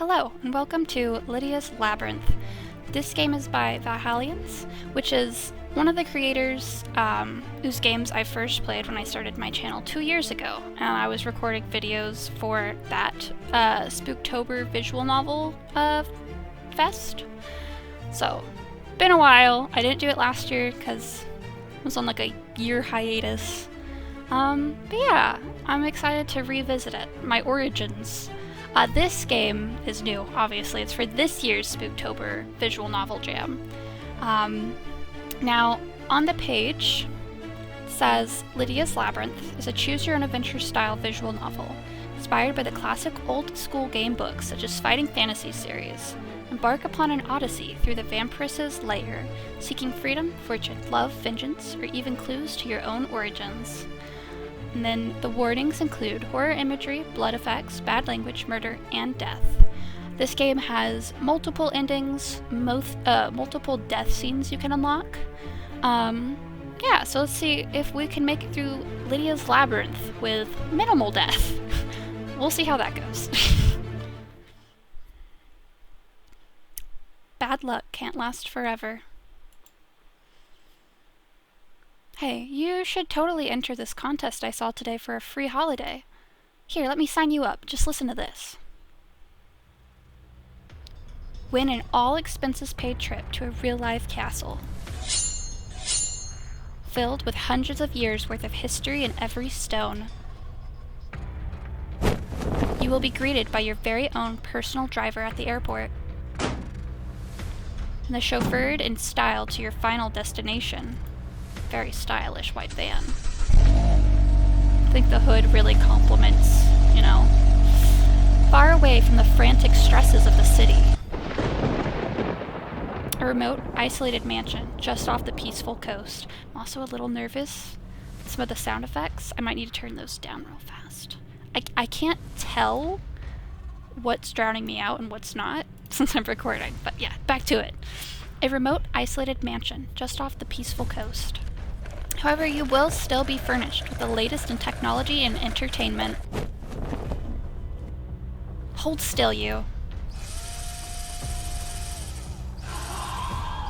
Hello, and welcome to Lydia's Labyrinth. This game is by Valhallians, which is one of the creators whose games I first played when I started my channel 2 years ago. And I was recording videos for that Spooktober visual novel fest. So, been a while. I didn't do it last year because I was on like a year hiatus. But yeah, I'm excited to revisit it. My origins. This game is new, obviously. It's for this year's Spooktober visual novel jam. Now, on the page, it says, Lydia's Labyrinth is a choose-your-own-adventure style visual novel, inspired by the classic old-school game books such as Fighting Fantasy series. Embark upon an odyssey through the vampiress's lair, seeking freedom, fortune, love, vengeance, or even clues to your own origins. And then the warnings include horror imagery, blood effects, bad language, murder, and death. This game has multiple endings, multiple death scenes you can unlock. Yeah, so let's see if we can make it through Lydia's Labyrinth with minimal death. We'll see how that goes. Bad luck can't last forever. Hey, you should totally enter this contest I saw today for a free holiday. Here, let me sign you up. Just listen to this. Win an all-expenses-paid trip to a real-life castle, filled with hundreds of years' worth of history in every stone. You will be greeted by your very own personal driver at the airport, and the chauffeured in style to your final destination. Very stylish white van. I think the hood really complements, you know, far away from the frantic stresses of the city. A remote, isolated mansion just off the peaceful coast. I'm also a little nervous. Some of the sound effects, I might need to turn those down real fast. I can't tell what's drowning me out and what's not since I'm recording, but yeah, back to it. A remote, isolated mansion just off the peaceful coast. However, you will still be furnished with the latest in technology and entertainment. Hold still, you.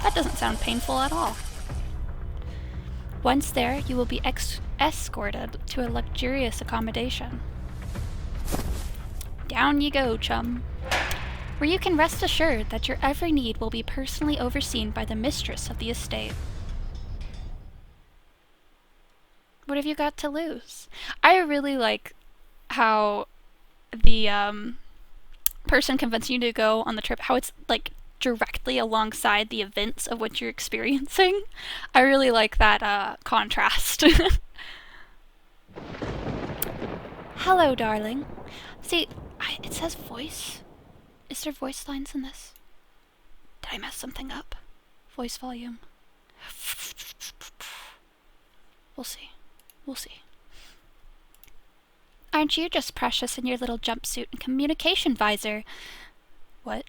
That doesn't sound painful at all. Once there, you will be escorted to a luxurious accommodation. Down you go, chum. Where you can rest assured that your every need will be personally overseen by the mistress of the estate. What have you got to lose? I really like how the person convincing you to go on the trip, how it's like directly alongside the events of what you're experiencing. I really like that contrast. Hello, darling. See, it says voice. Is there voice lines in this? Did I mess something up? Voice volume. We'll see. We'll see. Aren't you just precious in your little jumpsuit and communication visor? What?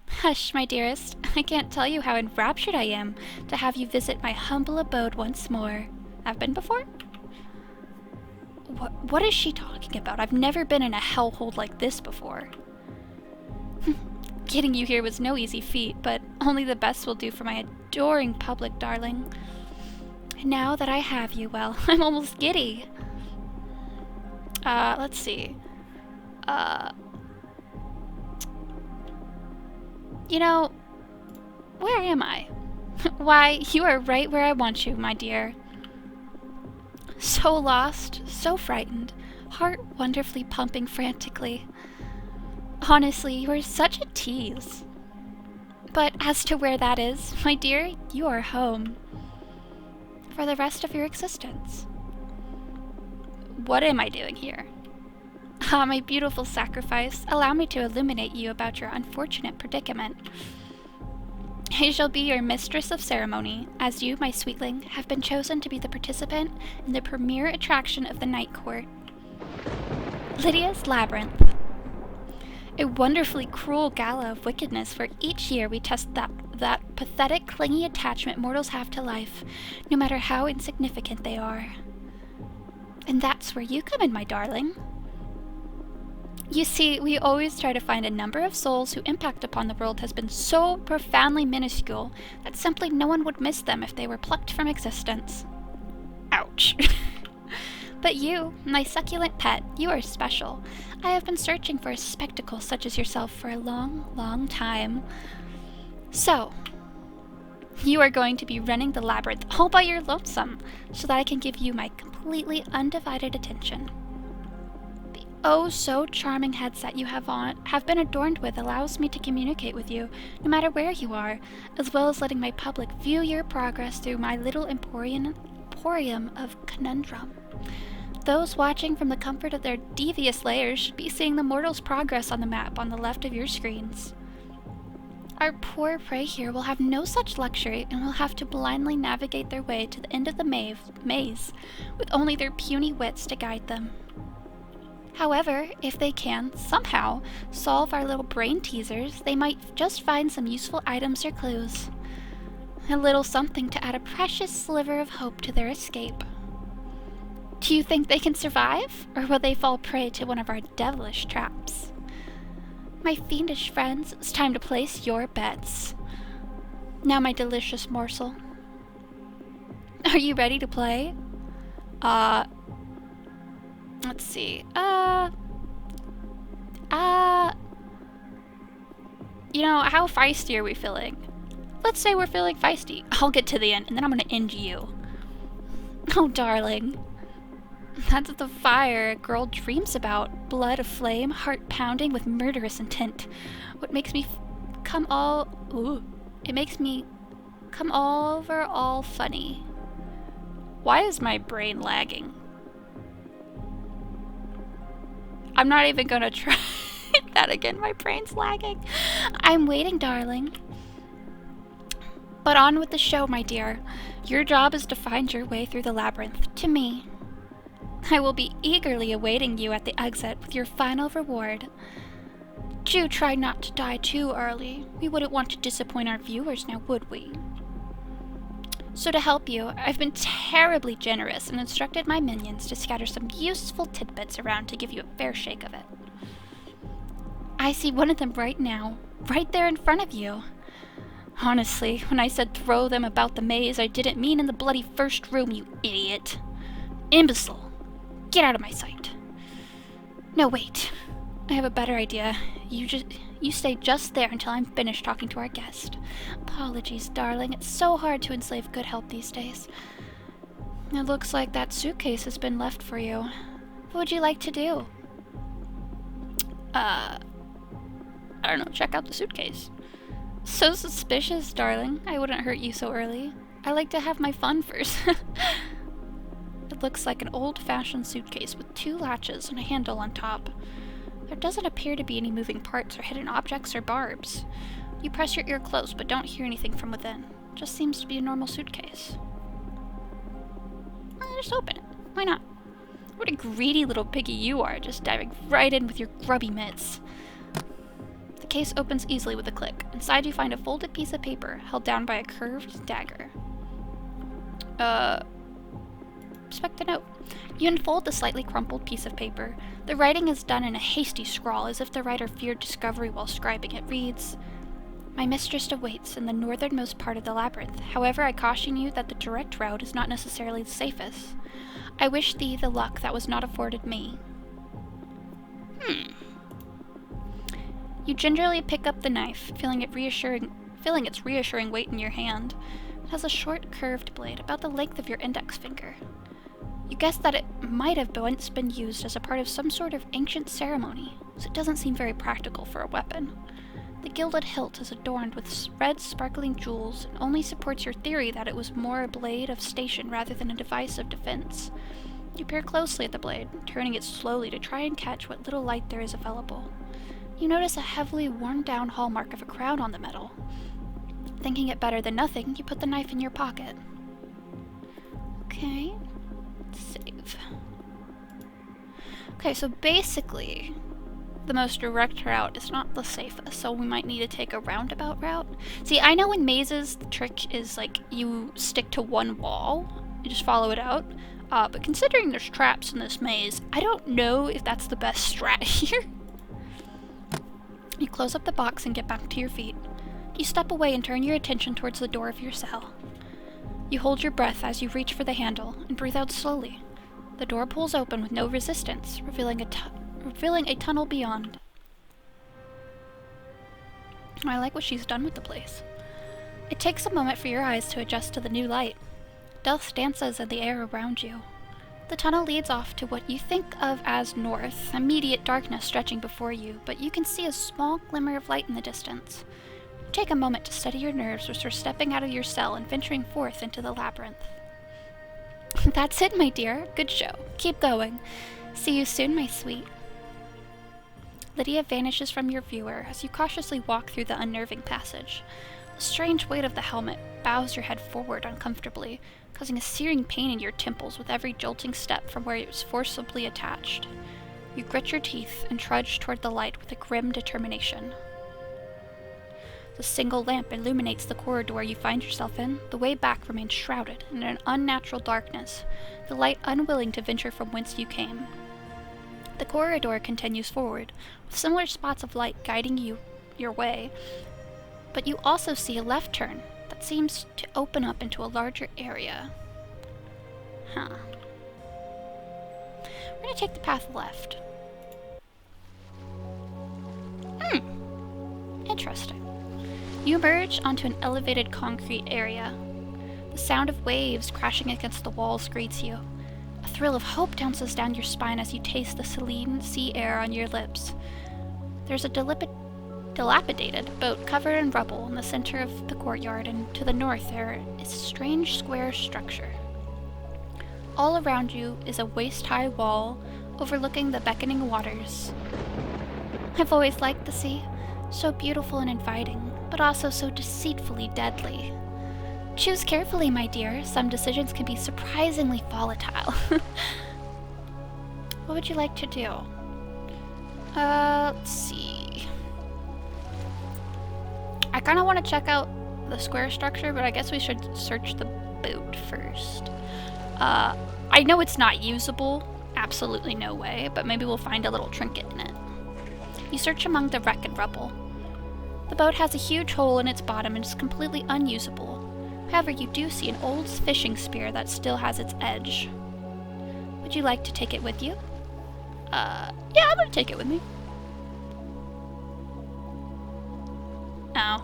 Hush, my dearest. I can't tell you how enraptured I am to have you visit my humble abode once more. I've been before? What is she talking about? I've never been in a hellhole like this before. Getting you here was no easy feat, but only the best will do for my adoring public, darling. Now that I have you, well, I'm almost giddy. Let's see. You know, where am I? Why, you are right where I want you, my dear. So lost, so frightened, heart wonderfully pumping frantically. Honestly, you are such a tease. But as to where that is, my dear, you are home. For the rest of your existence. What am I doing here? Ah, my beautiful sacrifice, allow me to illuminate you about your unfortunate predicament. I shall be your mistress of ceremony, as you, my sweetling, have been chosen to be the participant in the premier attraction of the night court. Lydia's Labyrinth. A wonderfully cruel gala of wickedness where each year we test that pathetic, clingy attachment mortals have to life, no matter how insignificant they are. And that's where you come in, my darling. You see, we always try to find a number of souls whose impact upon the world has been so profoundly minuscule that simply no one would miss them if they were plucked from existence. Ouch. But you, my succulent pet, you are special. I have been searching for a spectacle such as yourself for a long, long time. So, you are going to be running the labyrinth all by your lonesome, so that I can give you my completely undivided attention. The oh so charming headset you have been adorned with allows me to communicate with you, no matter where you are, as well as letting my public view your progress through my little emporium of conundrum. Those watching from the comfort of their devious layers should be seeing the mortal's progress on the map on the left of your screens. Our poor prey here will have no such luxury and will have to blindly navigate their way to the end of the maze, with only their puny wits to guide them. However, if they can, somehow, solve our little brain teasers, they might just find some useful items or clues. A little something to add a precious sliver of hope to their escape. Do you think they can survive, or will they fall prey to one of our devilish traps? My fiendish friends, it's time to place your bets. Now, my delicious morsel. Are you ready to play? Let's see. You know, how feisty are we feeling? Let's say we're feeling feisty. I'll get to the end, and then I'm gonna end you. Oh, darling. That's the fire a girl dreams about. Blood aflame, heart pounding with murderous intent. What makes me come all... Ooh. It makes me come over all funny. Why is my brain lagging? I'm not even gonna try that again. My brain's lagging. I'm waiting, darling. But on with the show, my dear. Your job is to find your way through the labyrinth to me. I will be eagerly awaiting you at the exit with your final reward. Do try not to die too early. We wouldn't want to disappoint our viewers now, would we? So to help you, I've been terribly generous and instructed my minions to scatter some useful tidbits around to give you a fair shake of it. I see one of them right now, right there in front of you. Honestly, when I said throw them about the maze, I didn't mean in the bloody first room, you idiot. Imbecile. Get out of my sight. No, wait. I have a better idea. You stay just there until I'm finished talking to our guest. Apologies, darling. It's so hard to enslave good help these days. It looks like that suitcase has been left for you. What would you like to do? I don't know. Check out the suitcase. So suspicious, darling. I wouldn't hurt you so early. I like to have my fun first. It looks like an old-fashioned suitcase with 2 latches and a handle on top. There doesn't appear to be any moving parts or hidden objects or barbs. You press your ear close but don't hear anything from within. It just seems to be a normal suitcase. Just open it. Why not? What a greedy little piggy you are, just diving right in with your grubby mitts. The case opens easily with a click. Inside you find a folded piece of paper held down by a curved dagger. Inspect the note. You unfold the slightly crumpled piece of paper. The writing is done in a hasty scrawl, as if the writer feared discovery while scribing. It reads, My mistress awaits in the northernmost part of the labyrinth. However, I caution you that the direct route is not necessarily the safest. I wish thee the luck that was not afforded me. You gingerly pick up the knife, feeling its reassuring weight in your hand. It has a short, curved blade, about the length of your index finger. You guess that it might have once been used as a part of some sort of ancient ceremony, so it doesn't seem very practical for a weapon. The gilded hilt is adorned with red, sparkling jewels, and only supports your theory that it was more a blade of station rather than a device of defense. You peer closely at the blade, turning it slowly to try and catch what little light there is available. You notice a heavily worn-down hallmark of a crown on the metal. Thinking it better than nothing, you put the knife in your pocket. Okay. Save. Okay, so basically, the most direct route is not the safest, so we might need to take a roundabout route. See, I know in mazes, the trick is, like, you stick to one wall, you just follow it out, but considering there's traps in this maze, I don't know if that's the best strat here. You close up the box and get back to your feet. You step away and turn your attention towards the door of your cell. You hold your breath as you reach for the handle and breathe out slowly. The door pulls open with no resistance, revealing a tunnel beyond. I like what she's done with the place. It takes a moment for your eyes to adjust to the new light. Dust dances in the air around you. The tunnel leads off to what you think of as north, immediate darkness stretching before you, but you can see a small glimmer of light in the distance. Take a moment to steady your nerves before stepping out of your cell and venturing forth into the labyrinth. That's it, my dear. Good show. Keep going. See you soon, my sweet. Lydia vanishes from your viewer as you cautiously walk through the unnerving passage. The strange weight of the helmet bows your head forward uncomfortably, causing a searing pain in your temples with every jolting step from where it was forcibly attached. You grit your teeth and trudge toward the light with a grim determination. The single lamp illuminates the corridor you find yourself in. The way back remains shrouded in an unnatural darkness, the light unwilling to venture from whence you came. The corridor continues forward, with similar spots of light guiding you your way, but you also see a left turn that seems to open up into a larger area. We're gonna take the path left. Interesting. You emerge onto an elevated concrete area. The sound of waves crashing against the walls greets you. A thrill of hope dances down your spine as you taste the saline sea air on your lips. There's a dilapidated boat covered in rubble in the center of the courtyard, and to the north there is a strange square structure. All around you is a waist-high wall overlooking the beckoning waters. I've always liked the sea, so beautiful and inviting, but also so deceitfully deadly. Choose carefully, my dear. Some decisions can be surprisingly volatile. What would you like to do? Let's see. I kind of want to check out the square structure, but I guess we should search the boat first. I know it's not usable. Absolutely no way, but maybe we'll find a little trinket in it. You search among the wreck and rubble. The boat has a huge hole in its bottom and is completely unusable. However, you do see an old fishing spear that still has its edge. Would you like to take it with you? Yeah, I'm gonna take it with me. Ow.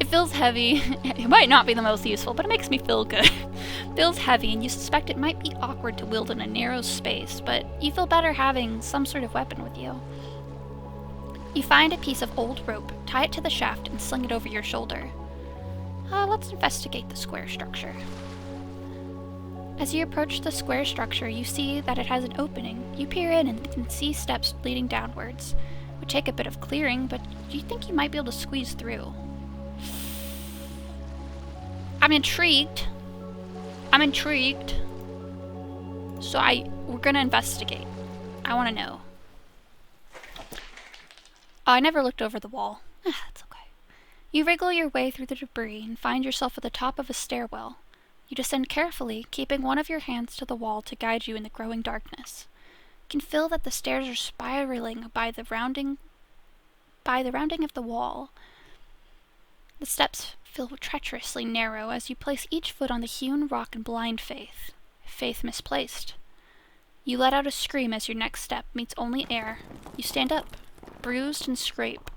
It feels heavy. It might not be the most useful, but it makes me feel good. It feels heavy, and you suspect it might be awkward to wield in a narrow space, but you feel better having some sort of weapon with you. You find a piece of old rope, tie it to the shaft, and sling it over your shoulder. Let's investigate the square structure. As you approach the square structure, you see that it has an opening. You peer in and can see steps leading downwards. It would take a bit of clearing, but do you think you might be able to squeeze through? I'm intrigued. So we're gonna investigate. I wanna know. Oh, I never looked over the wall. That's okay. You wriggle your way through the debris and find yourself at the top of a stairwell. You descend carefully, keeping one of your hands to the wall to guide you in the growing darkness. You can feel that the stairs are spiraling by the rounding of the wall. The steps feel treacherously narrow as you place each foot on the hewn rock in blind faith. Faith misplaced. You let out a scream as your next step meets only air. You stand up, bruised and scraped,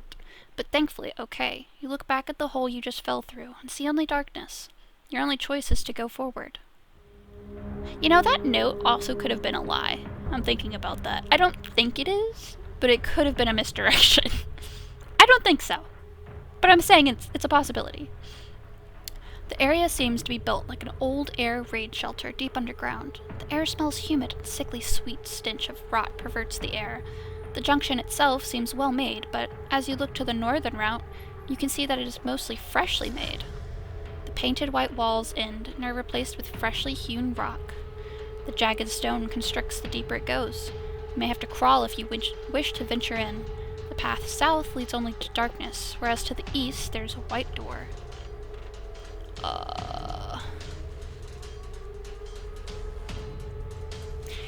but thankfully okay. You look back at the hole you just fell through and see only darkness. Your only choice is to go forward. You know, that note also could have been a lie. I'm thinking about that. I don't think it is, but it could have been a misdirection. I don't think so, but I'm saying it's a possibility. The area seems to be built like an old air raid shelter deep underground. The air smells humid and sickly sweet stench of rot perverts the air. The junction itself seems well made, but as you look to the northern route, you can see that it is mostly freshly made. The painted white walls end and are replaced with freshly hewn rock. The jagged stone constricts the deeper it goes. You may have to crawl if you wish to venture in. The path south leads only to darkness, whereas to the east there's a white door.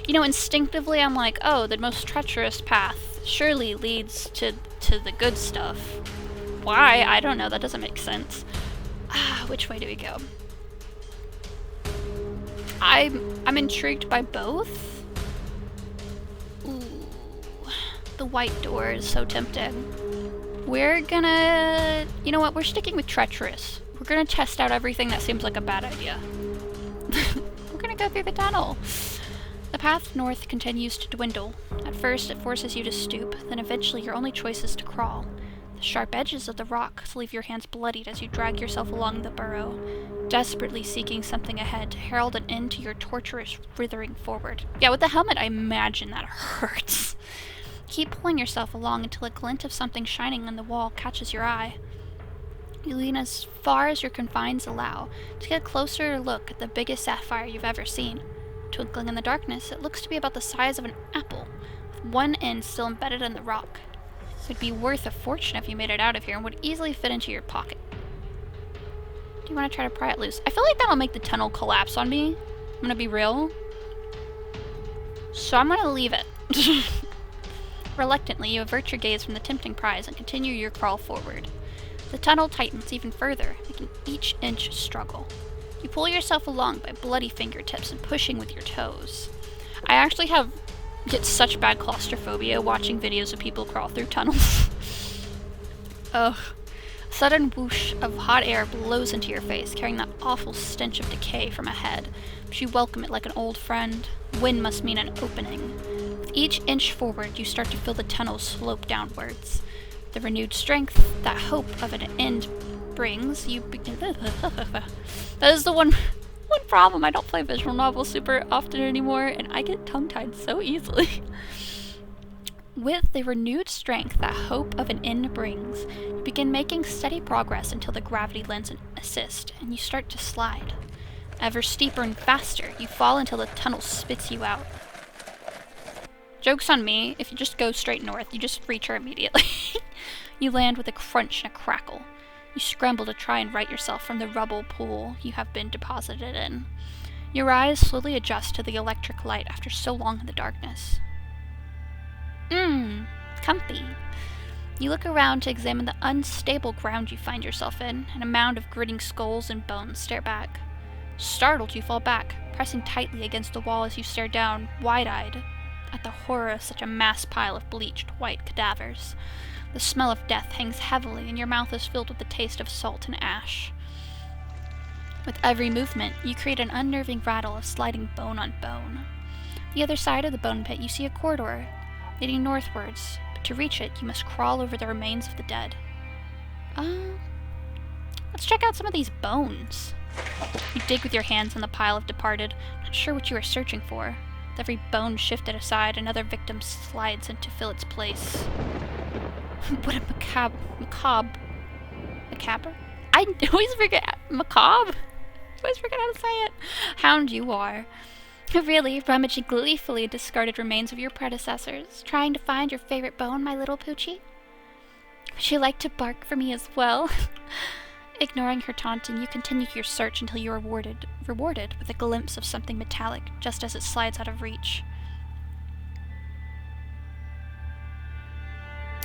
You know, instinctively I'm like, oh, the most treacherous path surely leads to to the good stuff. Why? I don't know. That doesn't make sense. Which way do we go? I'm intrigued by both. Ooh, the white door is so tempting. We're gonna... You know what? We're sticking with treacherous. We're gonna test out everything that seems like a bad idea. We're gonna go through the tunnel. The path north continues to dwindle. At first, it forces you to stoop, then eventually your only choice is to crawl. The sharp edges of the rocks leave your hands bloodied as you drag yourself along the burrow, desperately seeking something ahead to herald an end to your torturous writhing forward. Yeah, with the helmet, I imagine that hurts. Keep pulling yourself along until a glint of something shining on the wall catches your eye. You lean as far as your confines allow to get a closer look at the biggest sapphire you've ever seen. Twinkling in the darkness, it looks to be about the size of an apple, with one end still embedded in the rock. It would be worth a fortune if you made it out of here and would easily fit into your pocket. Do you want to try to pry it loose? I feel like that'll make the tunnel collapse on me. I'm gonna be real. So I'm gonna leave it. Reluctantly, you avert your gaze from the tempting prize and continue your crawl forward. The tunnel tightens even further, making each inch struggle. You pull yourself along by bloody fingertips and pushing with your toes. I actually get such bad claustrophobia watching videos of people crawl through tunnels. Ugh. A sudden whoosh of hot air blows into your face, carrying that awful stench of decay from ahead. But you welcome it like an old friend. Wind must mean an opening. With each inch forward, you start to feel the tunnel slope downwards. The renewed strength that hope of an end brings, you begin... That is the one problem. I don't play visual novels super often anymore, and I get tongue-tied so easily. With the renewed strength that hope of an end brings, you begin making steady progress until the gravity lends an assist, and you start to slide. Ever steeper and faster, you fall until the tunnel spits you out. Joke's on me, if you just go straight north, you just reach her immediately. You land with a crunch and a crackle. You scramble to try and right yourself from the rubble pool you have been deposited in. Your eyes slowly adjust to the electric light after so long in the darkness. Comfy. You look around to examine the unstable ground you find yourself in, and a mound of gritting skulls and bones stare back. Startled, you fall back, pressing tightly against the wall as you stare down, wide-eyed, at the horror of such a mass pile of bleached white cadavers. The smell of death hangs heavily, and your mouth is filled with the taste of salt and ash. With every movement, you create an unnerving rattle of sliding bone on bone. The other side of the bone pit, you see a corridor, leading northwards, but to reach it, you must crawl over the remains of the dead. Let's check out some of these bones. You dig with your hands in the pile of departed, not sure what you are searching for. With every bone shifted aside, another victim slides in to fill its place. What a macabre. I always forget macabre. I always forget how to say it. Hound you are. Really rummaging gleefully discarded remains of your predecessors, trying to find your favorite bone, my little Poochie? Would you like to bark for me as well? Ignoring her taunting, you continue your search until you are rewarded with a glimpse of something metallic just as it slides out of reach.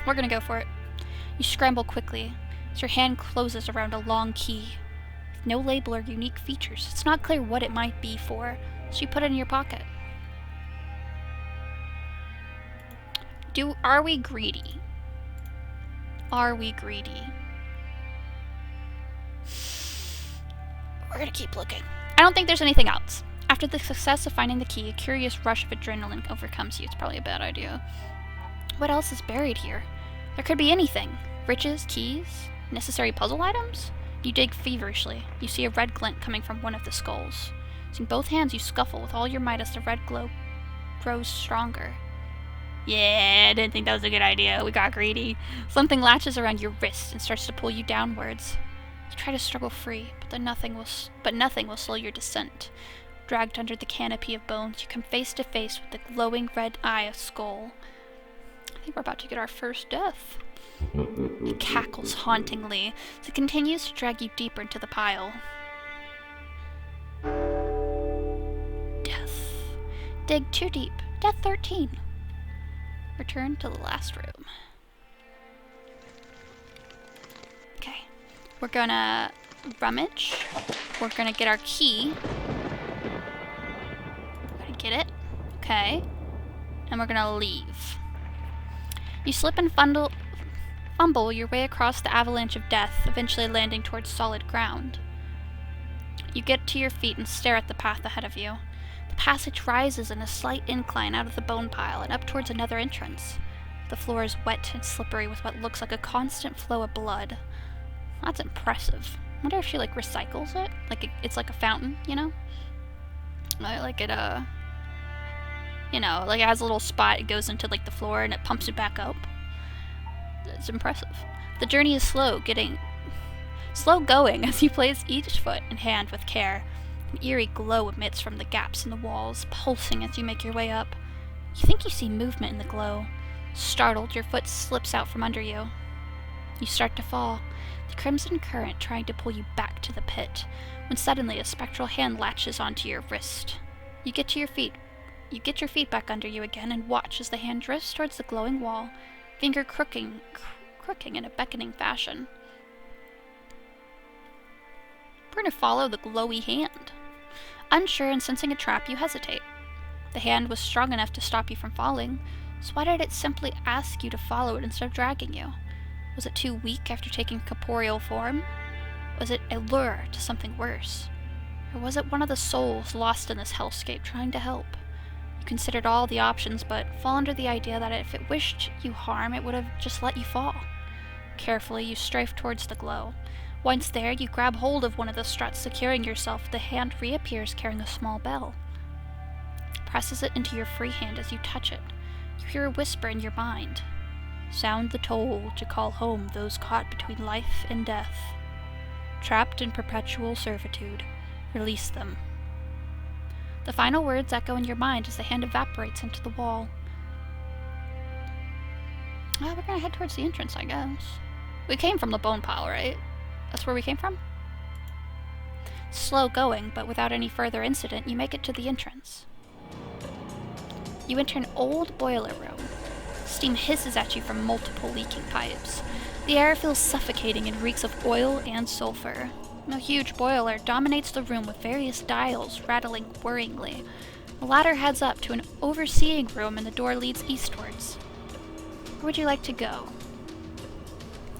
We're gonna go for it. You scramble quickly as your hand closes around a long key. With no label or unique features, it's not clear what it might be for, so you put it in your pocket. Are we greedy? Are we greedy? We're gonna keep looking. I don't think there's anything else. After the success of finding the key, a curious rush of adrenaline overcomes you. It's probably a bad idea. What else is buried here? There could be anything. Riches, keys, necessary puzzle items? You dig feverishly. You see a red glint coming from one of the skulls. Using both hands, you scuffle with all your might as the red glow grows stronger. Yeah, I didn't think that was a good idea. We got greedy. Something latches around your wrist and starts to pull you downwards. You try to struggle free, but nothing will slow your descent. Dragged under the canopy of bones, you come face to face with the glowing red eye of skull. I think we're about to get our first death. It cackles hauntingly as it continues to drag you deeper into the pile. Death. Dig too deep. Death 13. Return to the last room. We're gonna rummage. We're gonna get our key. We're gonna get it. Okay. And we're gonna leave. You slip and fumble your way across the avalanche of death, eventually landing towards solid ground. You get to your feet and stare at the path ahead of you. The passage rises in a slight incline out of the bone pile and up towards another entrance. The floor is wet and slippery with what looks like a constant flow of blood. That's impressive. I wonder if she, like, recycles it? Like, it's like a fountain, you know? Like it, you know, like it has a little spot, it goes into, like, the floor and it pumps it back up. It's impressive. The journey is slow going as you place each foot and hand with care. An eerie glow emits from the gaps in the walls, pulsing as you make your way up. You think you see movement in the glow. Startled, your foot slips out from under you. You start to fall, the crimson current trying to pull you back to the pit, when suddenly a spectral hand latches onto your wrist. You get your feet back under you again and watch as the hand drifts towards the glowing wall, finger crooking in a beckoning fashion. We're going to follow the glowy hand. Unsure and sensing a trap, you hesitate. The hand was strong enough to stop you from falling, so why did it simply ask you to follow it instead of dragging you? Was it too weak after taking corporeal form? Was it a lure to something worse? Or was it one of the souls lost in this hellscape trying to help? You considered all the options, but fall under the idea that if it wished you harm, it would have just let you fall. Carefully, you strafe towards the glow. Once there, you grab hold of one of the struts, securing yourself. The hand reappears carrying a small bell. Presses it into your free hand as you touch it. You hear a whisper in your mind. Sound the toll to call home those caught between life and death. Trapped in perpetual servitude, release them. The final words echo in your mind as the hand evaporates into the wall. Well, we're gonna head towards the entrance, I guess. We came from the bone pile, right? That's where we came from? Slow going, but without any further incident, you make it to the entrance. You enter an old boiler room. Steam hisses at you from multiple leaking pipes. The air feels suffocating and reeks of oil and sulfur. A huge boiler dominates the room with various dials rattling worryingly. A ladder heads up to an overseeing room and the door leads eastwards. Where would you like to go?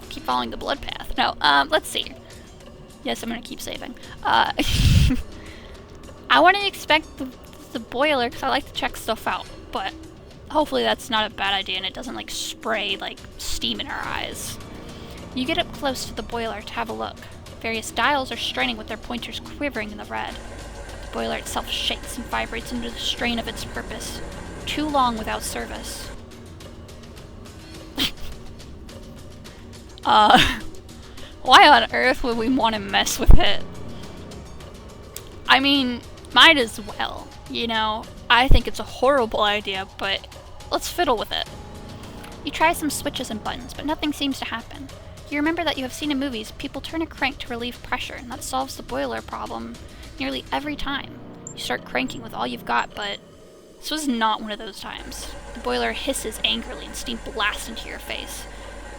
Keep following the blood path. No, let's see. Yes, I'm gonna keep saving. I want to expect the boiler because I like to check stuff out, but hopefully that's not a bad idea and it doesn't like spray like steam in our eyes. You get up close to the boiler to have a look. Various dials are straining with their pointers quivering in the red. The boiler itself shakes and vibrates under the strain of its purpose. Too long without service. Why on earth would we want to mess with it? I mean, might as well, you know? I think it's a horrible idea, but let's fiddle with it. You try some switches and buttons, but nothing seems to happen. You remember that you have seen in movies, people turn a crank to relieve pressure, and that solves the boiler problem nearly every time. You start cranking with all you've got, but this was not one of those times. The boiler hisses angrily and steam blasts into your face.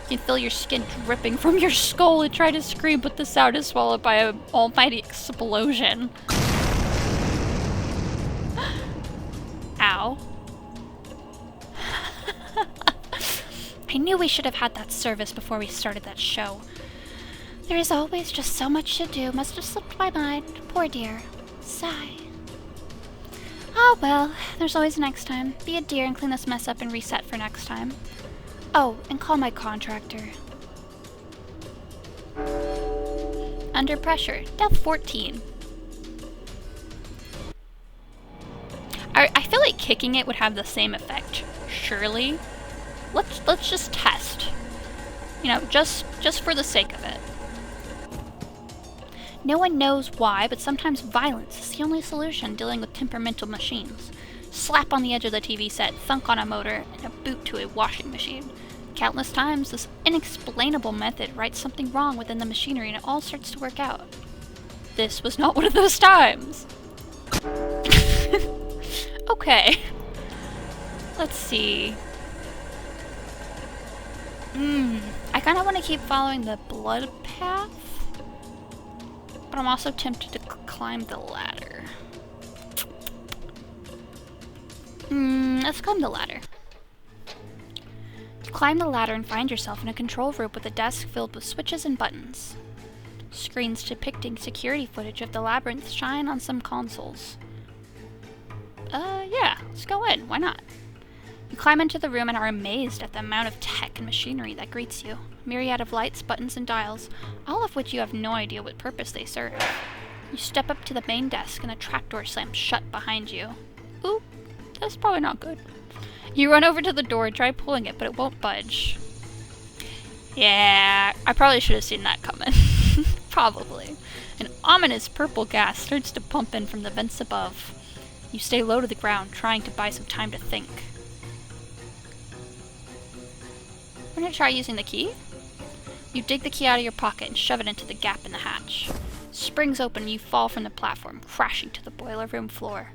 You can feel your skin dripping from your skull and try to scream, but the sound is swallowed by an almighty explosion. Ow. I knew we should have had that service before we started that show. There is always just so much to do. Must have slipped my mind. Poor dear. Sigh. Oh well, there's always next time. Be a dear and clean this mess up and reset for next time. Oh, and call my contractor. Under pressure. Death 14. I feel like kicking it would have the same effect. Surely. Let's just test. You know, just for the sake of it. No one knows why, but sometimes violence is the only solution dealing with temperamental machines. Slap on the edge of the TV set, thunk on a motor, and a boot to a washing machine. Countless times, this inexplainable method rights something wrong within the machinery and it all starts to work out. This was not one of those times. Okay. Let's see. I kind of want to keep following the blood path. but I'm also tempted to climb the ladder. Let's climb the ladder. You climb the ladder and find yourself in a control room with a desk filled with switches and buttons. Screens depicting security footage of the Labyrinth shine on some consoles. Yeah, let's go in. Why not? You climb into the room and are amazed at the amount of tech and machinery that greets you. A myriad of lights, buttons, and dials, all of which you have no idea what purpose they serve. You step up to the main desk and a trapdoor slams shut behind you. Ooh, that's probably not good. You run over to the door and try pulling it, but it won't budge. Yeah, I probably should have seen that coming. Probably. An ominous purple gas starts to pump in from the vents above. You stay low to the ground, trying to buy some time to think. We're gonna try using the key. You dig the key out of your pocket and shove it into the gap in the hatch. Springs open and you fall from the platform, crashing to the boiler room floor.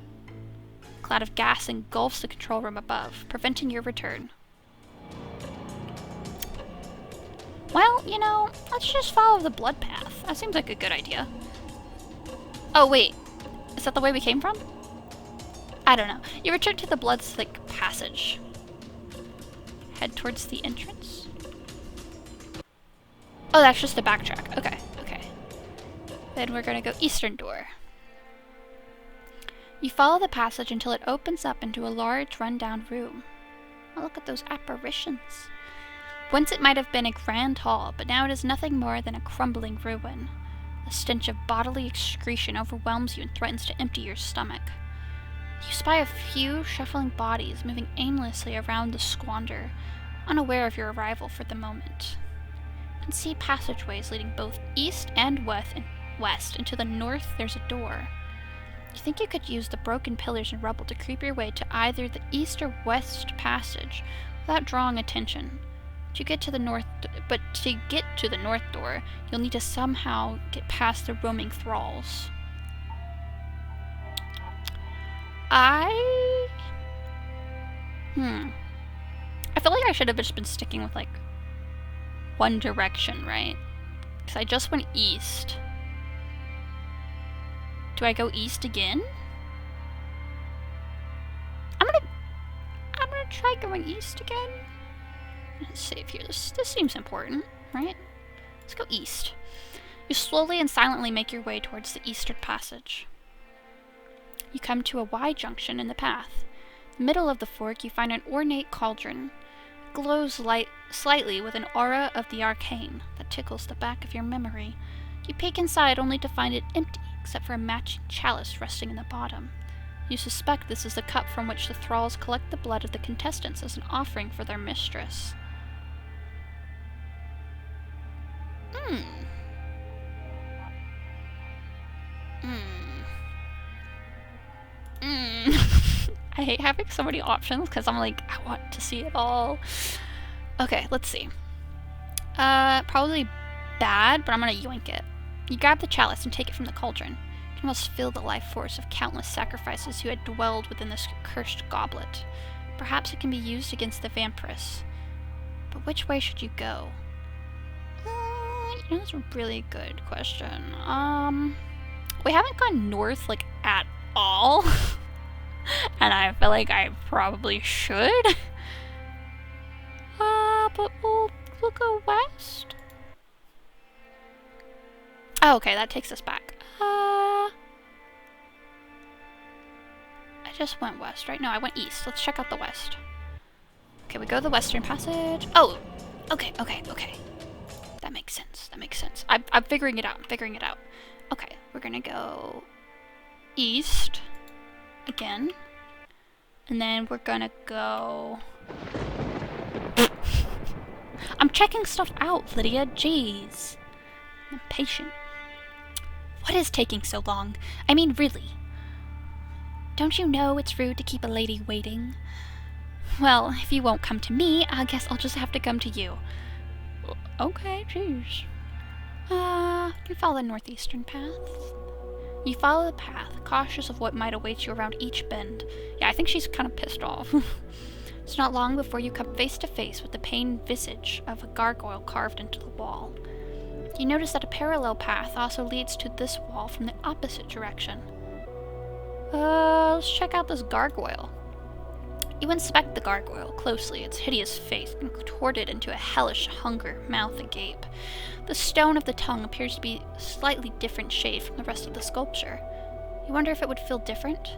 A cloud of gas engulfs the control room above, preventing your return. Well, you know, let's just follow the blood path. That seems like a good idea. Oh, wait. Is that the way we came from? I don't know. You return to the blood-slick passage. Head towards the entrance. Oh, that's just the backtrack. Okay, okay. Then we're gonna go eastern door. You follow the passage until it opens up into a large, run-down room. Oh, look at those apparitions. Once it might have been a grand hall, but now it is nothing more than a crumbling ruin. A stench of bodily excretion overwhelms you and threatens to empty your stomach. You spy a few shuffling bodies moving aimlessly around the squander, unaware of your arrival for the moment. You can see passageways leading both east and west, and to the north there's a door. You think you could use the broken pillars and rubble to creep your way to either the east or west passage without drawing attention. To get to the north door, you'll need to somehow get past the roaming thralls. I feel like I should have just been sticking with, like, one direction, right? Because I just went east. Do I go east again? I'm gonna try going east again. Let's save here. This seems important, right? Let's go east. You slowly and silently make your way towards the eastern passage. You come to a Y junction in the path. In the middle of the fork, you find an ornate cauldron. It glows slightly with an aura of the arcane that tickles the back of your memory. You peek inside only to find it empty, except for a matching chalice resting in the bottom. You suspect this is the cup from which the thralls collect the blood of the contestants as an offering for their mistress. I hate having so many options because I'm like, I want to see it all. Okay, let's see. Probably bad, but I'm gonna yoink it. You grab the chalice and take it from the cauldron. You can almost feel the life force of countless sacrifices who had dwelled within this cursed goblet. Perhaps it can be used against the vampiress. But which way should you go? You know, that's a really good question. We haven't gone north, like, at all. And I feel like I probably should. But we'll go west. Oh, okay, that takes us back. I just went west, right? No, I went east. Let's check out the west. Okay, we go to the western passage. Oh, okay. That makes sense. I'm figuring it out. Okay, we're gonna go east again. And then we're gonna go... I'm checking stuff out, Lydia. Jeez. I'm impatient. What is taking so long? I mean, really. Don't you know it's rude to keep a lady waiting? Well, if you won't come to me, I guess I'll just have to come to you. Okay, jeez. You follow the northeastern path. You follow the path, cautious of what might await you around each bend. Yeah, I think she's kind of pissed off. It's not long before you come face to face with the pained visage of a gargoyle carved into the wall. You notice that a parallel path also leads to this wall from the opposite direction. Let's check out this gargoyle. You inspect the gargoyle closely, its hideous face contorted into a hellish hunger mouth agape. The stone of the tongue appears to be a slightly different shade from the rest of the sculpture. You wonder if it would feel different?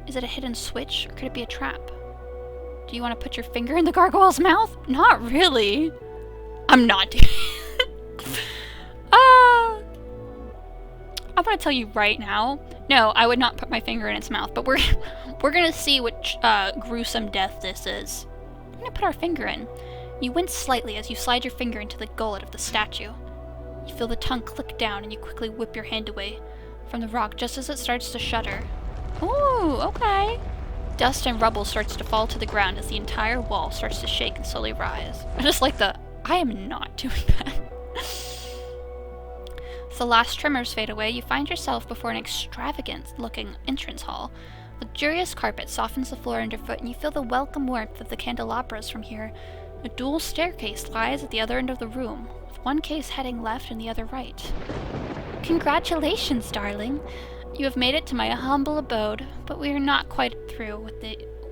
Is it a hidden switch, or could it be a trap? Do you want to put your finger in the gargoyle's mouth? Not really. I'm not doing it. I'm gonna tell you right now, no, I would not put my finger in its mouth, but we're gonna see what gruesome death this is. I'm gonna put our finger in. You wince slightly as you slide your finger into the gullet of the statue. You feel the tongue click down and you quickly whip your hand away from the rock just as it starts to shudder. Ooh, okay. Dust and rubble starts to fall to the ground as the entire wall starts to shake and slowly rise. I just like I am not doing that. As the last tremors fade away, you find yourself before an extravagant-looking entrance hall. Luxurious carpet softens the floor underfoot, and you feel the welcome warmth of the candelabras from here. A dual staircase lies at the other end of the room, with one case heading left and the other right. Congratulations, darling! You have made it to my humble abode, but we are not quite through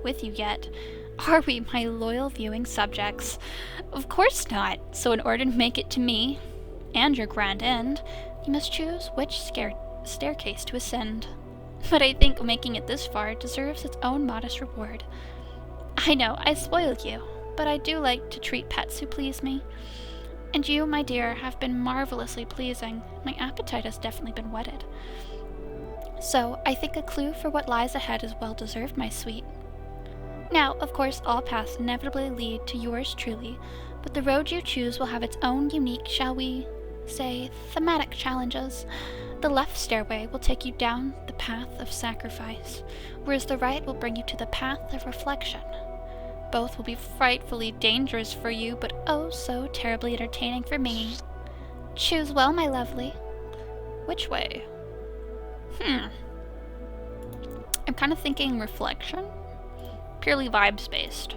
with you yet. Are we, my loyal viewing subjects? Of course not. So in order to make it to me, and your grand end, you must choose which staircase to ascend. But I think making it this far deserves its own modest reward. I know, I spoiled you, but I do like to treat pets who please me. And you, my dear, have been marvelously pleasing. My appetite has definitely been whetted. So, I think a clue for what lies ahead is well deserved, my sweet. Now, of course, all paths inevitably lead to yours truly, but the road you choose will have its own unique, shall we say, thematic challenges. The left stairway will take you down the path of sacrifice, whereas the right will bring you to the path of reflection. Both will be frightfully dangerous for you, but oh so terribly entertaining for me. Choose well, my lovely. Which way? I'm kind of thinking reflection. Purely vibes-based.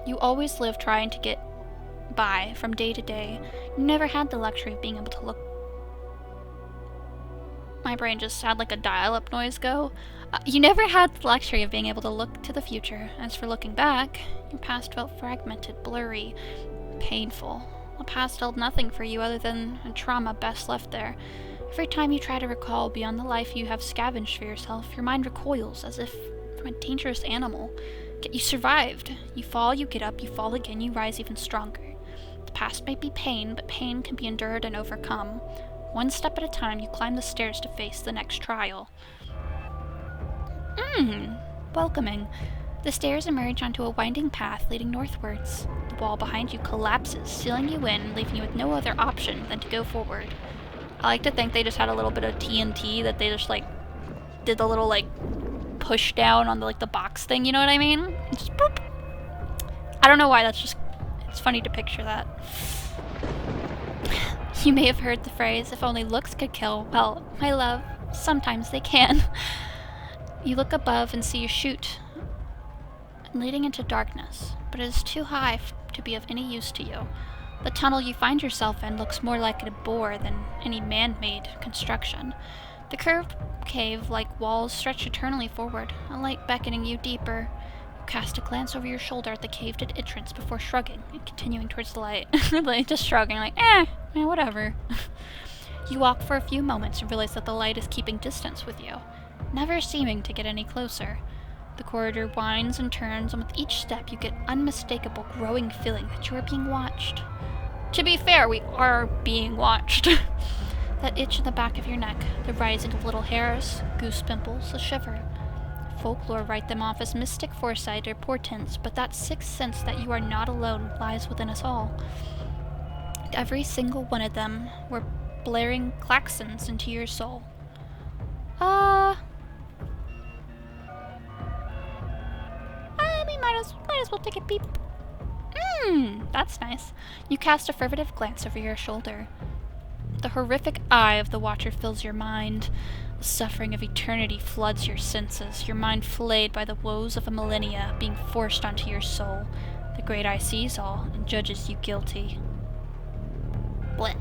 You always live trying to get by from day to day. You never had the luxury of being able to look. My brain just had like a dial-up noise go. You never had the luxury of being able to look to the future. As for looking back, your past felt fragmented, blurry, painful. The past held nothing for you other than a trauma best left there. Every time you try to recall beyond the life you have scavenged for yourself, your mind recoils as if from a dangerous animal. Yet you survived. You fall, you get up, you fall again, you rise even stronger. The past might be pain, but pain can be endured and overcome. One step at a time, you climb the stairs to face the next trial. Welcoming. The stairs emerge onto a winding path leading northwards. The wall behind you collapses, sealing you in, leaving you with no other option than to go forward. I like to think they just had a little bit of TNT that they just, like, did the little, like, push down on the, like, the box thing, you know what I mean? Just boop. I don't know why, that's just, it's funny to picture that. You may have heard the phrase, if only looks could kill. Well, my love, sometimes they can. You look above and see a chute leading into darkness, but it is too high to be of any use to you. The tunnel you find yourself in looks more like a bore than any man-made construction. The curved cave-like walls stretch eternally forward, a light beckoning you deeper. You cast a glance over your shoulder at the caved entrance before shrugging and continuing towards the light. Like, just shrugging, like, whatever. You walk for a few moments and realize that the light is keeping distance with you, never seeming to get any closer. The corridor winds and turns, and with each step you get unmistakable growing feeling that you are being watched. To be fair, we are being watched. That itch in the back of your neck, the rising of little hairs, goose pimples, a shiver. Folklore write them off as mystic foresight or portents, but that sixth sense that you are not alone lies within us all. And every single one of them were blaring klaxons into your soul. We might as well take a peep. That's nice. You cast a furtive glance over your shoulder. The horrific eye of the Watcher fills your mind. The suffering of eternity floods your senses, your mind flayed by the woes of a millennia being forced onto your soul. The great eye sees all and judges you guilty. Bleh.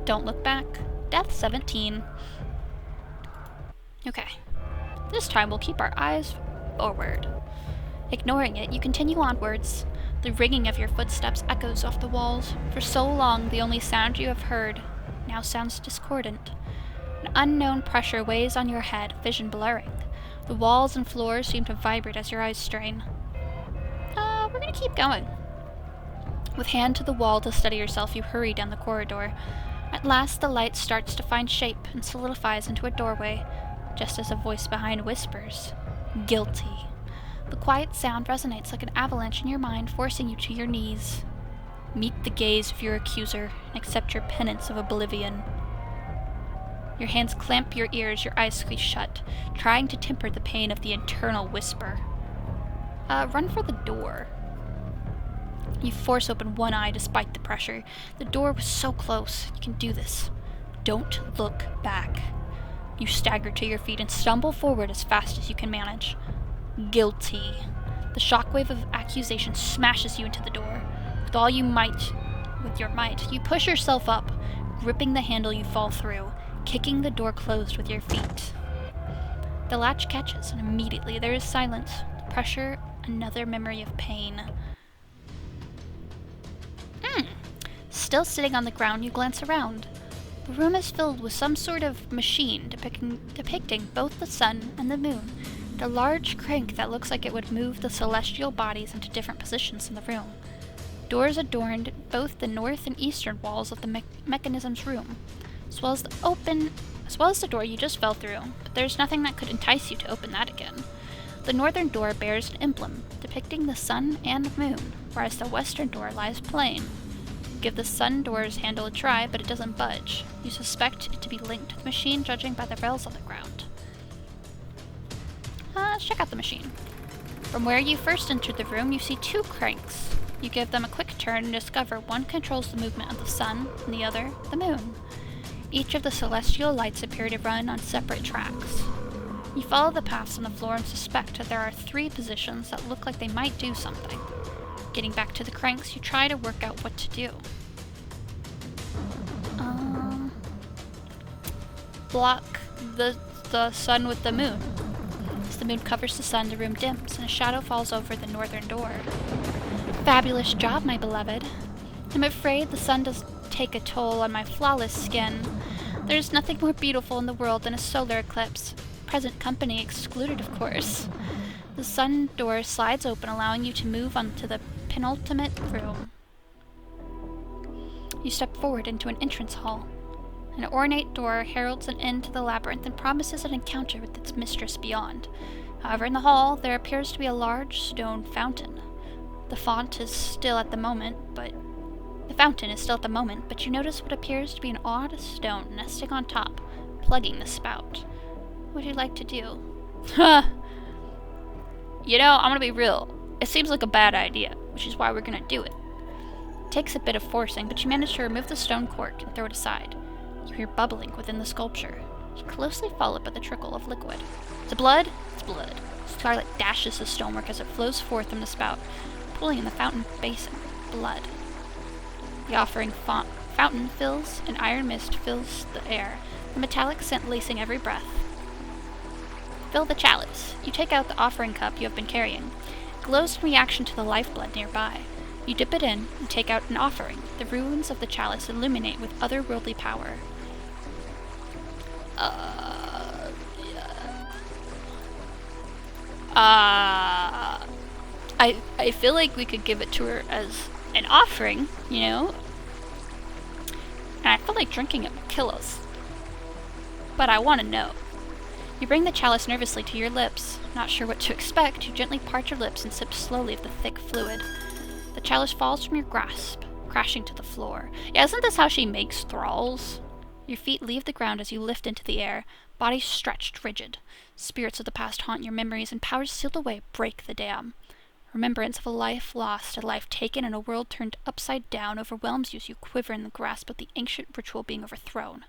Don't look back. Death 17. Okay. This time we'll keep our eyes forward. Ignoring it, you continue onwards. The ringing of your footsteps echoes off the walls. For so long, the only sound you have heard now sounds discordant. An unknown pressure weighs on your head, vision blurring. The walls and floors seem to vibrate as your eyes strain. We're gonna keep going. With hand to the wall to steady yourself, you hurry down the corridor. At last, the light starts to find shape and solidifies into a doorway, just as a voice behind whispers, "Guilty." The quiet sound resonates like an avalanche in your mind, forcing you to your knees. Meet the gaze of your accuser and accept your penance of oblivion. Your hands clamp your ears, your eyes squeeze shut, trying to temper the pain of the internal whisper. Run for the door. You force open one eye despite the pressure. The door was so close. You can do this. Don't look back. You stagger to your feet and stumble forward as fast as you can manage. Guilty. The shockwave of accusation smashes you into the door. With all your might, you push yourself up, gripping the handle you fall through, kicking the door closed with your feet. The latch catches, and immediately there is silence. The pressure, another memory of pain. Still sitting on the ground, you glance around. The room is filled with some sort of machine depicting both the sun and the moon, and a large crank that looks like it would move the celestial bodies into different positions in the room. Doors adorned both the north and eastern walls of the mechanism's room, as well as the door you just fell through, but there's nothing that could entice you to open that again. The northern door bears an emblem depicting the sun and moon, whereas the western door lies plain. Give the sun door's handle a try, but it doesn't budge. You suspect it to be linked to the machine, judging by the rails on the ground. Let's check out the machine. From where you first entered the room, you see two cranks. You give them a quick turn and discover one controls the movement of the sun, and the other, the moon. Each of the celestial lights appear to run on separate tracks. You follow the paths on the floor and suspect that there are 3 positions that look like they might do something. Getting back to the cranks, you try to work out what to do. Block the sun with the moon. As the moon covers the sun, the room dims, and a shadow falls over the northern door. Fabulous job, my beloved. I'm afraid the sun does take a toll on my flawless skin. There's nothing more beautiful in the world than a solar eclipse. Present company excluded, of course. The sun door slides open, allowing you to move on to the penultimate room. You step forward into an entrance hall. An ornate door heralds an end to the labyrinth and promises an encounter with its mistress beyond. However, in the hall, there appears to be a large stone fountain. The fountain is still at the moment, but you notice what appears to be an odd stone nesting on top, plugging the spout. What would you like to do? You know, I'm gonna be real. It seems like a bad idea, which is why we're gonna do it. It takes a bit of forcing, but you manage to remove the stone cork and throw it aside. You hear bubbling within the sculpture, closely followed by the trickle of liquid. Is it blood? It's blood. Scarlet dashes the stonework as it flows forth from the spout, pulling in the fountain basin. Blood. The offering fountain fills, an iron mist fills the air, the metallic scent lacing every breath. Fill the chalice. You take out the offering cup you have been carrying. It glows in reaction to the lifeblood nearby. You dip it in and take out an offering. The ruins of the chalice illuminate with otherworldly power. I feel like we could give it to her as an offering, you know? And I feel like drinking it would kill us. But I want to know. You bring the chalice nervously to your lips. Not sure what to expect, you gently part your lips and sip slowly of the thick fluid. The chalice falls from your grasp, crashing to the floor. Yeah, isn't this how she makes thralls? Your feet leave the ground as you lift into the air, body stretched rigid. Spirits of the past haunt your memories, and powers sealed away break the dam. Remembrance of a life lost, a life taken, and a world turned upside down overwhelms you as you quiver in the grasp of the ancient ritual being overthrown.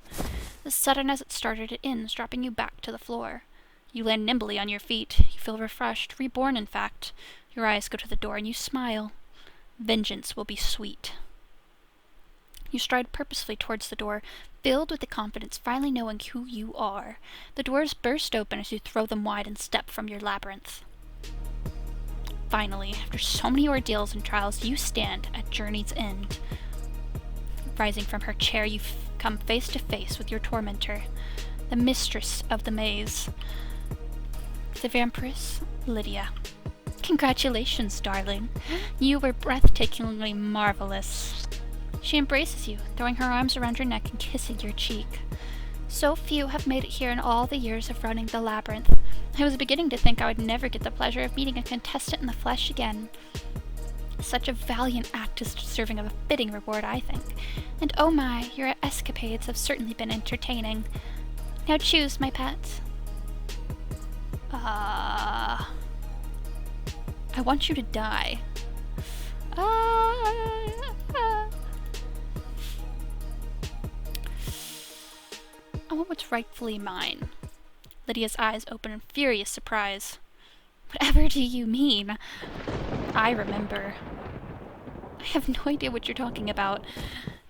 As sudden as it started, it ends, dropping you back to the floor. You land nimbly on your feet. You feel refreshed, reborn in fact. Your eyes go to the door and you smile. Vengeance will be sweet. You stride purposefully towards the door, filled with the confidence finally knowing who you are. The doors burst open as you throw them wide and step from your labyrinth. Finally, after so many ordeals and trials, you stand at journey's end. Rising from her chair, you come face to face with your tormentor, the mistress of the maze, the vampiress, Lydia. Congratulations, darling. You were breathtakingly marvelous. She embraces you, throwing her arms around your neck and kissing your cheek. So few have made it here in all the years of running the Labyrinth. I was beginning to think I would never get the pleasure of meeting a contestant in the flesh again. Such a valiant act is deserving of a fitting reward, I think. And oh my, your escapades have certainly been entertaining. Now choose, my pet. I want you to die. I want what's rightfully mine. Lydia's eyes open in furious surprise. Whatever do you mean? I remember. I have no idea what you're talking about.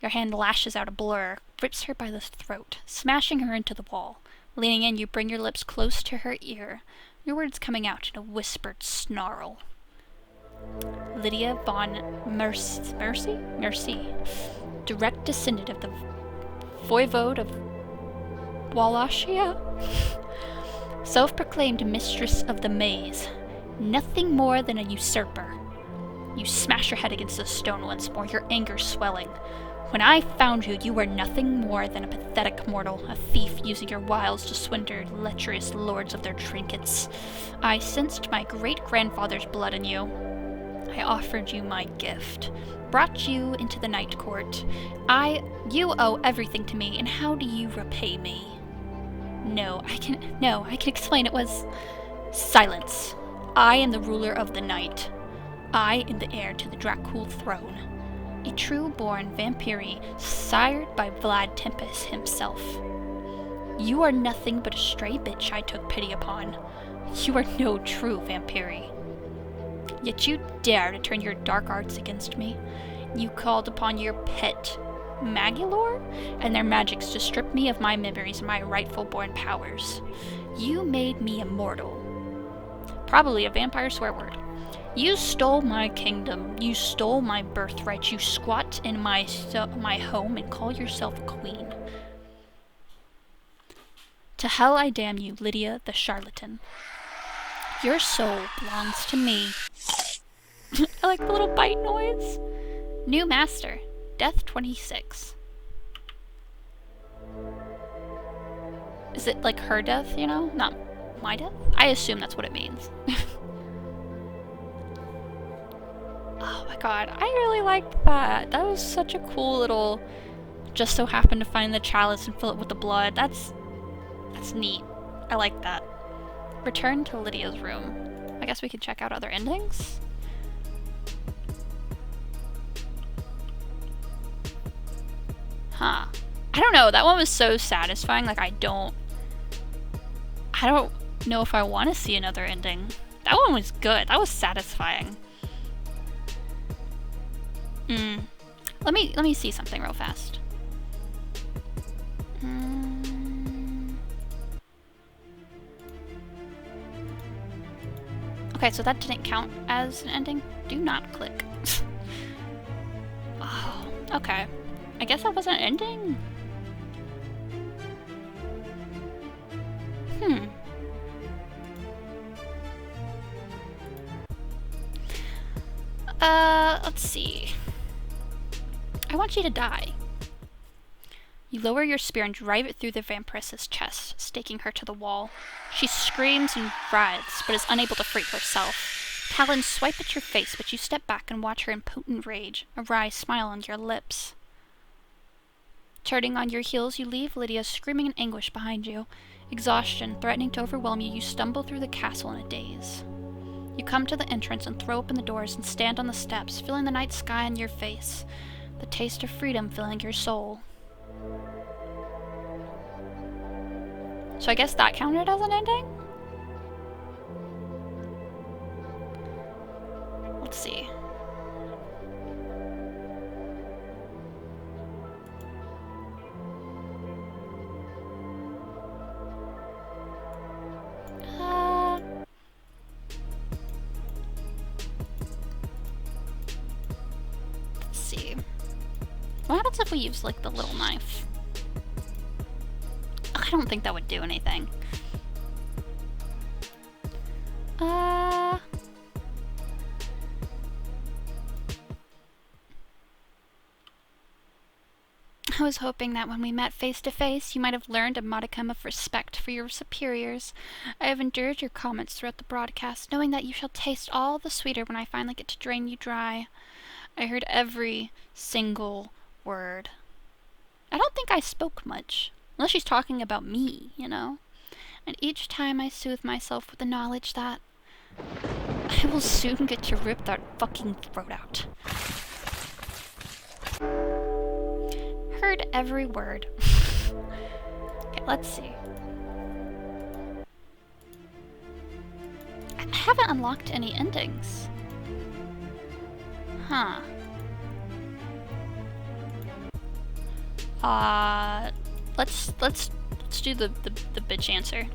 Your hand lashes out a blur, grips her by the throat, smashing her into the wall. Leaning in, you bring your lips close to her ear, your words coming out in a whispered snarl. Lydia von Mercy, direct descendant of the Voivode of Wallachia, self-proclaimed mistress of the maze, nothing more than a usurper. You smash your head against the stone once more, your anger swelling. When I found you, you were nothing more than a pathetic mortal, a thief using your wiles to swindle lecherous lords of their trinkets. I sensed my great-grandfather's blood in you. I offered you my gift, brought you into the night court. You owe everything to me, and how do you repay me? I can explain. It was silence. I am the ruler of the night. I am the heir to the Dracul throne. A true-born vampire sired by Vlad Tempest himself. You are nothing but a stray bitch I took pity upon. You are no true vampire. Yet you dare to turn your dark arts against me. You called upon your pet Magilor and their magics to strip me of my memories and my rightful born powers. You made me immortal. Probably a vampire swear word. You stole my kingdom. You stole my birthright. You squat in my home and call yourself a queen. To hell I damn you, Lydia the charlatan. Your soul belongs to me. I like the little bite noise. New master. Death 26. Is it like her death, you know? Not my death? I assume that's what it means. Oh my god, I really liked that. That was such a cool little... Just so happened to find the chalice and fill it with the blood. That's neat. I like that. Return to Lydia's room. I guess we could check out other endings? Huh. I don't know, that one was so satisfying, like I don't know if I want to see another ending. That one was good, that was satisfying. Let me see something real fast. Okay, so that didn't count as an ending. Do not click. Oh, okay. I guess that wasn't an ending? Let's see. I want you to die. You lower your spear and drive it through the vampiress's chest, staking her to the wall. She screams and writhes, but is unable to free herself. Talons swipe at your face, but you step back and watch her in potent rage, a wry smile on your lips. Turning on your heels, you leave Lydia screaming in anguish behind you. Exhaustion threatening to overwhelm you, you stumble through the castle in a daze. You come to the entrance and throw open the doors and stand on the steps, feeling the night sky on your face, the taste of freedom filling your soul. So I guess that counted as an ending? Let's see. see. What happens if we use, like, the little knife? I don't think that would do anything. I was hoping that when we met face to face, you might have learned a modicum of respect for your superiors. I have endured your comments throughout the broadcast, knowing that you shall taste all the sweeter when I finally get to drain you dry. I heard every single word. I don't think I spoke much, unless she's talking about me, you know? And each time I soothe myself with the knowledge that I will soon get to rip that fucking throat out. Heard every word. Okay, let's see. I haven't unlocked any endings. Huh. Let's do the bitch answer.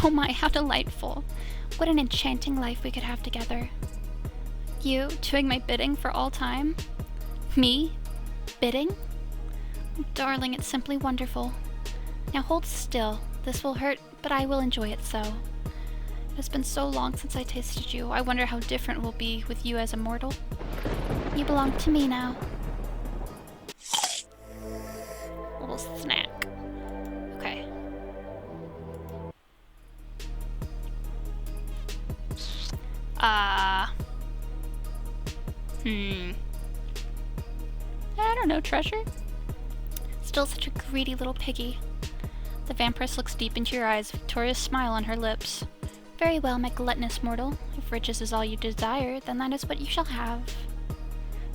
Oh my, how delightful. What an enchanting life we could have together. You doing my bidding for all time? Me bidding? Darling, it's simply wonderful. Now hold still. This will hurt, but I will enjoy it so. It has been so long since I tasted you. I wonder how different it will be with you as a mortal. You belong to me now. Little snack. Okay. I don't know, treasure? Still such a greedy little piggy. The vampiress looks deep into your eyes, victorious smile on her lips. Very well, my gluttonous mortal. If riches is all you desire, then that is what you shall have.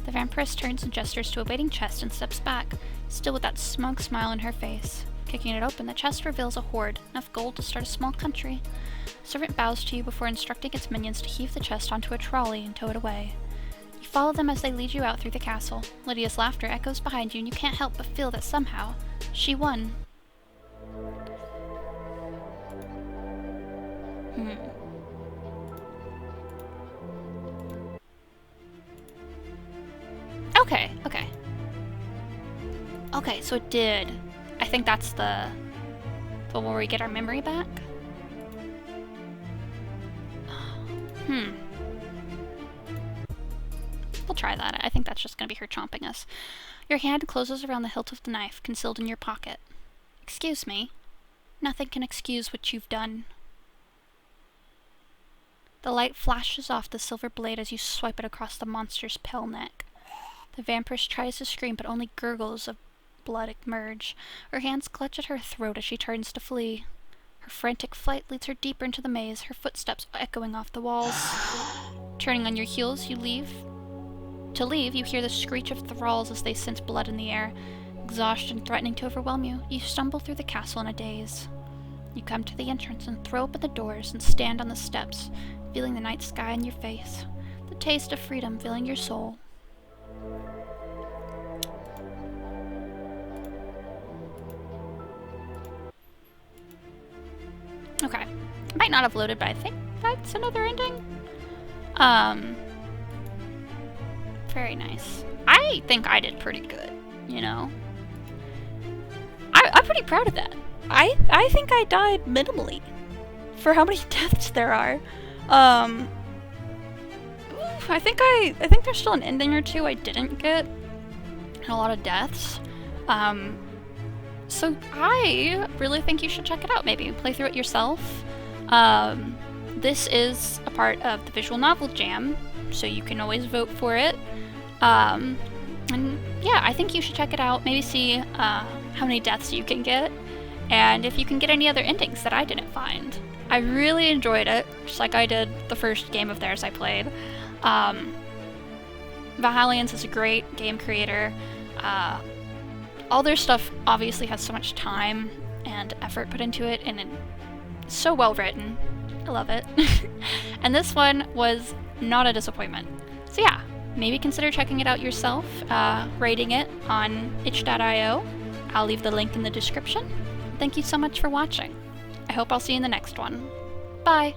The vampiress turns and gestures to a waiting chest and steps back, still with that smug smile on her face. Kicking it open, the chest reveals a hoard, enough gold to start a small country. The servant bows to you before instructing its minions to heave the chest onto a trolley and tow it away. You follow them as they lead you out through the castle. Lydia's laughter echoes behind you, and you can't help but feel that somehow she won. Okay, so it did. I think that's the one where we get our memory back. We'll try that. I think that's just gonna be her chomping us. Your hand closes around the hilt of the knife, concealed in your pocket. Excuse me. Nothing can excuse what you've done. The light flashes off the silver blade as you swipe it across the monster's pale neck. The vampiress tries to scream, but only gurgles of blood emerge. Her hands clutch at her throat as she turns to flee. Her frantic flight leads her deeper into the maze, her footsteps echoing off the walls. Turning on your heels, you leave. To leave, you hear the screech of thralls as they sense blood in the air. Exhaustion threatening to overwhelm you, you stumble through the castle in a daze. You come to the entrance and throw open the doors and stand on the steps, feeling the night sky in your face, the taste of freedom filling your soul. Okay. Might not have loaded, but I think that's another ending. Very nice. I think I did pretty good, you know? I'm pretty proud of that. I think I died minimally for how many deaths there are. I think there's still an ending or two I didn't get, and a lot of deaths. So I really think you should check it out. Maybe play through it yourself. This is a part of the visual novel jam, so you can always vote for it. And yeah, I think you should check it out. Maybe see how many deaths you can get, and if you can get any other endings that I didn't find. I really enjoyed it, just like I did the first game of theirs I played. Valhallians is a great game creator. All their stuff obviously has so much time and effort put into it, and it's so well written. I love it. And this one was not a disappointment. So yeah, maybe consider checking it out yourself, rating it on itch.io. I'll leave the link in the description. Thank you so much for watching. I hope I'll see you in the next one. Bye!